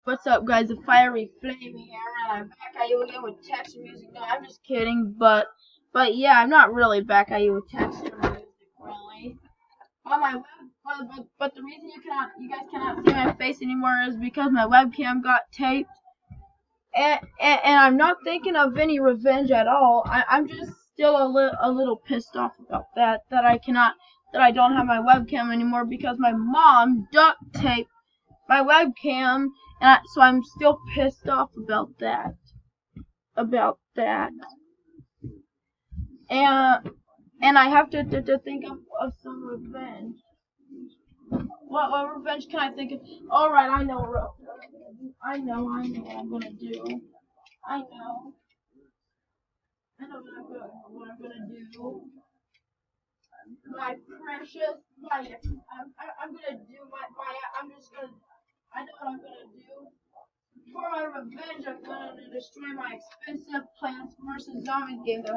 What's up, guys? The fiery flame here, and I'm back at you again with text and music. No, I'm just kidding, but yeah, I'm not really back at you with text and music, really. On my web, but the reason you guys cannot see my face anymore is because my webcam got taped, and I'm not thinking of any revenge at all. I'm just still a little pissed off about that I don't have my webcam anymore because my mom duct taped my webcam, so I'm still pissed off about that. And I have to think of some revenge. What revenge can I think of? All right, I know what I'm gonna do. I know. I know what I'm gonna do. My precious life. I'm gonna do my. I'm just gonna. I know what I'm gonna do. For my revenge, I'm gonna destroy my expensive Plants vs. Zombies game that I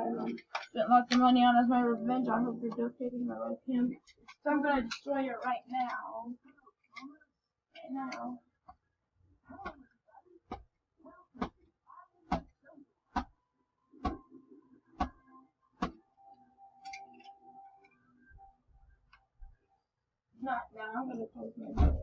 spent lots of money on as my revenge. I hope you're donating my webcam. So I'm gonna destroy it right now. Right now. Not now. I'm gonna close my door.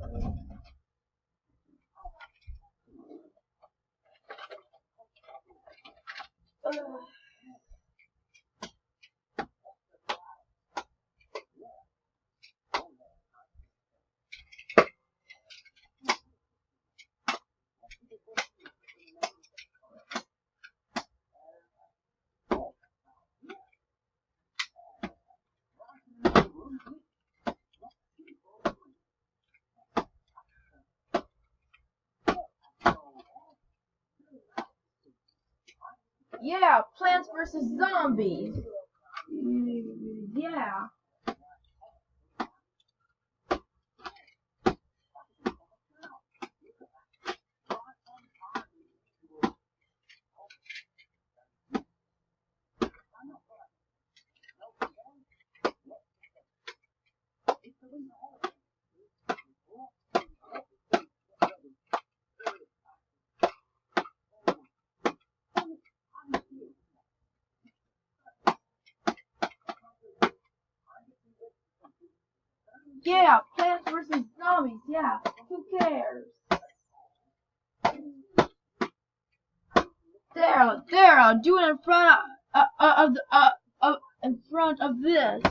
Yeah, Plants vs. Zombies. Yeah. Yeah, Plants vs. Zombies. Yeah. Who cares? There, I'll do it in front in front of this.